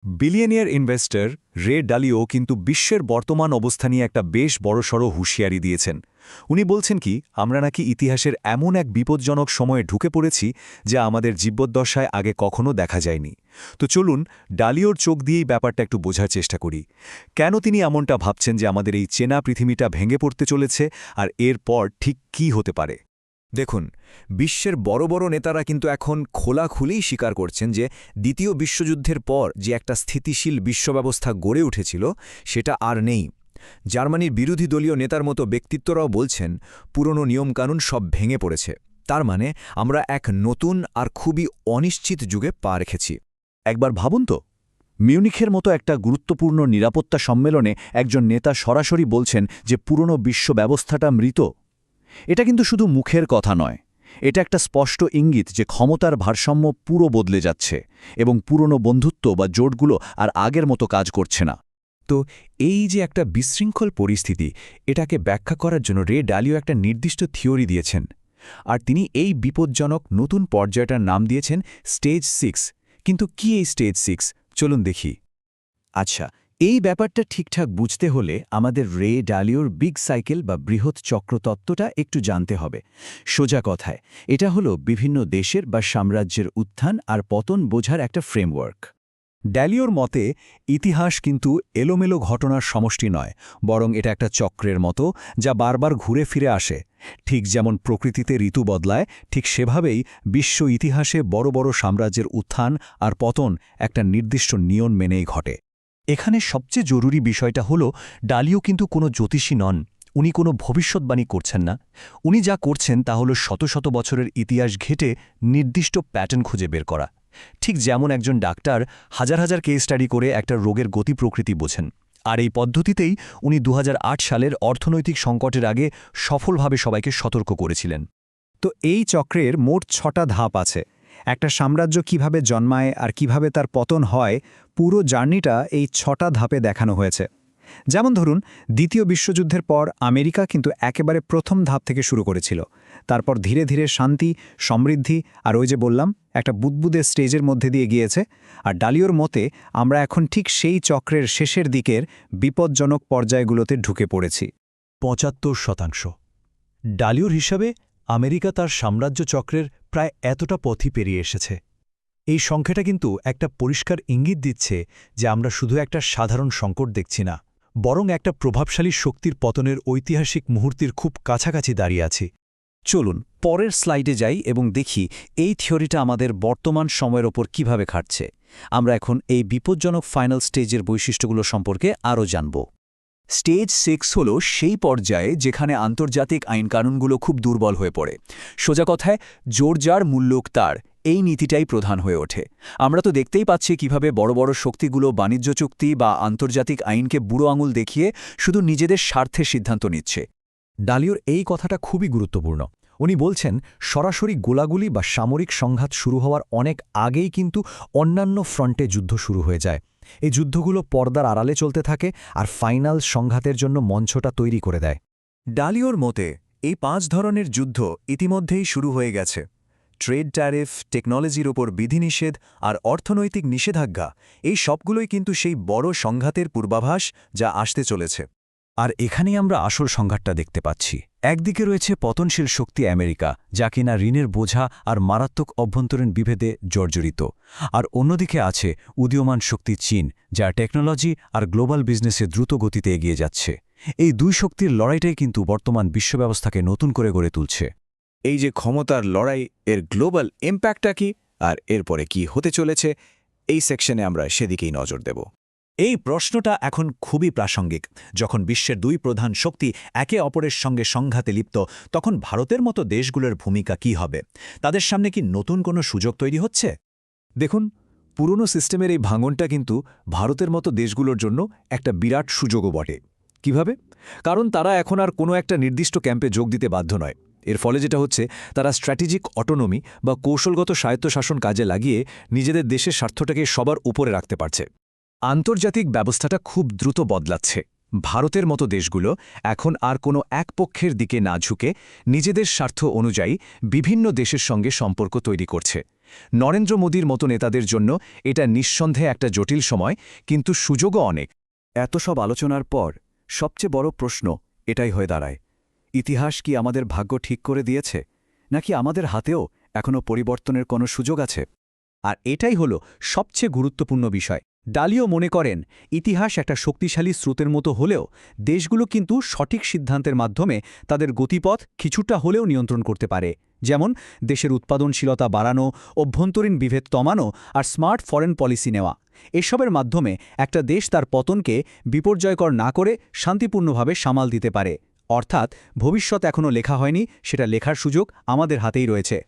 Billionaire investor রে ডালিও কিন্তু বিশ্বের বর্তমান অবস্থা নিয়ে একটা বেশ বড়সড় হুঁশিয়ারি দিয়েছেন। উনি বলছেন কি আমরা নাকি ইতিহাসের এমন এক বিপজ্জনক সময়ে ঢুকে পড়েছি যা আমাদের জীবদ্দশায় আগে কখনো দেখা যায়নি। তো চলুন ডালিওর চোখ দিয়েই ব্যাপারটা একটু বোঝার চেষ্টা করি। কেন তিনি এমনটা ভাবছেন যে আমাদের এই চেনা পৃথিবীটা ভেঙে পড়তে চলেছে, আর এরপর ঠিক কী হতে পারে? দেখুন, বিশ্বের বড় বড় নেতারা কিন্তু এখন খোলাখুলিই স্বীকার করছেন যে দ্বিতীয় বিশ্বযুদ্ধের পর যে একটা স্থিতিশীল বিশ্বব্যবস্থা গড়ে উঠেছিল সেটা আর নেই। জার্মানির বিরোধী দলীয় নেতার মতো ব্যক্তিত্বরাও বলছেন পুরনো নিয়মকানুন সব ভেঙে পড়েছে। তার মানে আমরা এক নতুন আর খুবই অনিশ্চিত যুগে পা রেখেছি। একবার ভাবুন তো, মিউনিখের মতো একটা গুরুত্বপূর্ণ নিরাপত্তা সম্মেলনে একজন নেতা সরাসরি বলছেন যে পুরনো বিশ্ব ব্যবস্থাটা মৃত। এটা কিন্তু শুধু মুখের কথা নয়, এটা একটা স্পষ্ট ইঙ্গিত যে ক্ষমতার ভারসাম্য পুরো বদলে যাচ্ছে এবং পুরনো বন্ধুত্ব বা জোটগুলো আর আগের মতো কাজ করছে না। তো এই যে একটা বিশৃঙ্খল পরিস্থিতি, এটাকে ব্যাখ্যা করার জন্য রে ডালিও একটা নির্দিষ্ট থিওরি দিয়েছেন। আর তিনি এই বিপজ্জনক নতুন পর্যায়টার নাম দিয়েছেন স্টেজ 6। কিন্তু কি এই স্টেজ 6? চলুন দেখি। আচ্ছা, এই ব্যাপারটা ঠিকঠাক বুঝতে হলে আমাদের রে ডালিওর বিগ সাইকেল বা বৃহৎ চক্র তত্ত্বটা একটু জানতে হবে। সোজা কথায় এটা হলো বিভিন্ন দেশের বা সাম্রাজ্যের উত্থান আর পতন বোঝার একটা ফ্রেমওয়ার্ক। ডালিওর মতে ইতিহাস কিন্তু এলোমেলো ঘটনার সমষ্টি নয়, বরং এটা একটা চক্রের মতো যা বারবার ঘুরে ফিরে আসে। ঠিক যেমন প্রকৃতিতে ঋতু বদলায়, ঠিক সেভাবেই বিশ্ব ইতিহাসে বড় বড় সাম্রাজ্যের উত্থান আর পতন একটা নির্দিষ্ট নিয়ম মেনেই ঘটে। এখানে সবচেয়ে জরুরি বিষয়টা হলো ডালিও কিন্তু কোনো জ্যোতিষী নন, উনি কোনো ভবিষ্যৎবাণী করছেন না। উনি যা করছেন তা হলো শত শত বছরের ইতিহাস ঘেঁটে নির্দিষ্ট প্যাটার্ন খুঁজে বের করা। ঠিক যেমন একজন ডাক্তার হাজার হাজার কেস স্টাডি করে একটা রোগের গতি প্রকৃতি বোঝেন, আর এই পদ্ধতিতেই উনি ২০০৮ সালের অর্থনৈতিক সংকটের আগে সফলভাবে সবাইকে সতর্ক করেছিলেন। তো এই চক্রের মোট ৬টা ধাপ আছে। একটা সাম্রাজ্য কিভাবে জন্মায় আর কিভাবে তার পতন হয়, পুরো জার্নিটা এই ৬টা ধাপে দেখানো হয়েছে। যেমন ধরুন, দ্বিতীয় বিশ্বযুদ্ধের পর আমেরিকা কিন্তু একেবারে প্রথম ধাপ থেকে শুরু করেছিল। তারপর ধীরে ধীরে শান্তি, সমৃদ্ধি আর ওই যে বললাম একটা বুদবুদে স্টেজের মধ্যে দিয়ে গিয়েছে। আর ডালিওর মতে আমরা এখন ঠিক সেই চক্রের শেষের দিকের বিপজ্জনক পর্যায়গুলোতে ঢুকে পড়েছি। ৭৫%। ডালিওর হিসাবে আমেরিকা তার সাম্রাজ্য চক্রের প্রায় এতটা পথই পেরিয়ে এসেছে। এই সংখ্যাটা কিন্তু একটা পরিষ্কার ইঙ্গিত দিচ্ছে যে আমরা শুধু একটা সাধারণ সংকট দেখছি না, বরং একটা প্রভাবশালী শক্তির পতনের ঐতিহাসিক মুহূর্তের খুব কাছাকাছি দাঁড়িয়ে আছি। চলুন পরের স্লাইডে যাই এবং দেখি এই থিওরিটা আমাদের বর্তমান সময়ের ওপর কিভাবে খাটছে। আমরা এখন এই বিপজ্জনক ফাইনাল স্টেজের বৈশিষ্ট্যগুলো সম্পর্কে আরও জানব। স্টেজ 6 হল সেই পর্যায়ে যেখানে আন্তর্জাতিক আইনকানুনগুলো খুব দুর্বল হয়ে পড়ে। সোজা কথায় জোর যার মূল্যক তার, এই নীতিটাই প্রধান হয়ে ওঠে। আমরা তো দেখতেই পাচ্ছি কিভাবে বড় বড় শক্তিগুলো বাণিজ্য চুক্তি বা আন্তর্জাতিক আইনকে বুড়ো আঙুল দেখিয়ে শুধু নিজেদের স্বার্থের সিদ্ধান্ত নিচ্ছে। ডালিওর এই কথাটা খুবই গুরুত্বপূর্ণ। উনি বলছেন সরাসরি গোলাগুলি বা সামরিক সংঘাত শুরু হওয়ার অনেক আগেই কিন্তু অন্যান্য ফ্রন্টে যুদ্ধ শুরু হয়ে যায়। এই যুদ্ধগুলো পর্দার আড়ালে চলতে থাকে আর ফাইনাল সংঘাতের জন্য মঞ্চটা তৈরি করে দেয়। ডালিওর মতে এই 5 ধরনের যুদ্ধ ইতিমধ্যেই শুরু হয়ে গেছে। ট্রেড ট্যারিফ, টেকনোলজির ওপর বিধিনিষেধ আর অর্থনৈতিক নিষেধাজ্ঞা, এই সবগুলোই কিন্তু সেই বড় সংঘাতের পূর্বাভাস যা আসতে চলেছে। আর এখানেই আমরা আসল সংঘাতটা দেখতে পাচ্ছি। একদিকে রয়েছে পতনশীল শক্তি আমেরিকা, যা কিনা ঋণের বোঝা আর মারাত্মক অভ্যন্তরীণ বিভেদে জর্জরিত। আর অন্যদিকে আছে উদীয়মান শক্তি চীন, যা টেকনোলজি আর গ্লোবাল বিজনেসে দ্রুত গতিতে এগিয়ে যাচ্ছে। এই দুই শক্তির লড়াইটাই কিন্তু বর্তমান বিশ্বব্যবস্থাকে নতুন করে গড়ে তুলছে। এই যে ক্ষমতার লড়াই, এর গ্লোবাল ইম্প্যাক্টটা কি আর এরপরে কি হতে চলেছে, এই সেকশনে আমরা সেদিকেই নজর দেব। এই প্রশ্নটা এখন খুবই প্রাসঙ্গিক। যখন বিশ্বের দুই প্রধান শক্তি একে অপরের সঙ্গে সংঘাতে লিপ্ত, তখন ভারতের মতো দেশগুলোর ভূমিকা কি হবে? তাদের সামনে কি নতুন কোনো সুযোগ তৈরি হচ্ছে? দেখুন, পুরনো সিস্টেমের এই ভাঙনটা কিন্তু ভারতের মতো দেশগুলোর জন্য একটা বিরাট সুযোগও বটে। কিভাবে? কারণ তারা এখন আর কোনো একটা নির্দিষ্ট ক্যাম্পে যোগ দিতে বাধ্য নয়। এর ফলে যেটা হচ্ছে, তারা স্ট্র্যাটেজিক অটোনমি বা কৌশলগত স্বায়ত্তশাসন কাজে লাগিয়ে নিজেদের দেশের স্বার্থটাকে সবার উপরে রাখতে পারছে। আন্তর্জাতিক ব্যবস্থাটা খুব দ্রুত বদলাচ্ছে। ভারতের মতো দেশগুলো এখন আর কোনো এক পক্ষের দিকে না ঝুঁকে নিজেদের স্বার্থ অনুযায়ী বিভিন্ন দেশের সঙ্গে সম্পর্ক তৈরি করছে। নরেন্দ্র মোদীর মতো নেতাদের জন্য এটা নিঃসন্দেহে একটা জটিল সময়, কিন্তু সুযোগও অনেক। এত সব আলোচনার পর সবচেয়ে বড় প্রশ্ন এটাই হয়ে দাঁড়ায়, ইতিহাস কি আমাদের ভাগ্য ঠিক করে দিয়েছে, নাকি আমাদের হাতেও এখনও পরিবর্তনের কোনো সুযোগ আছে? আর এটাই হলো সবচেয়ে গুরুত্বপূর্ণ বিষয়। ডালিও মনে করেন ইতিহাস একটা শক্তিশালী স্রোতের মতো হলেও দেশগুলো কিন্তু সঠিক সিদ্ধান্তের মাধ্যমে তাদের গতিপথ কিছুটা হলেও নিয়ন্ত্রণ করতে পারে। যেমন দেশের উৎপাদনশীলতা বাড়ানো, অভ্যন্তরীণ বিভেদ কমানো আর স্মার্ট ফরেন পলিসি নেওয়া। এসবের মাধ্যমে একটা দেশ তার পতনকে বিপর্যয়কর না করে শান্তিপূর্ণভাবে সামাল দিতে পারে। অর্থাৎ ভবিষ্যৎ এখনও লেখা হয়নি, সেটা লেখার সুযোগ আমাদের হাতেই রয়েছে।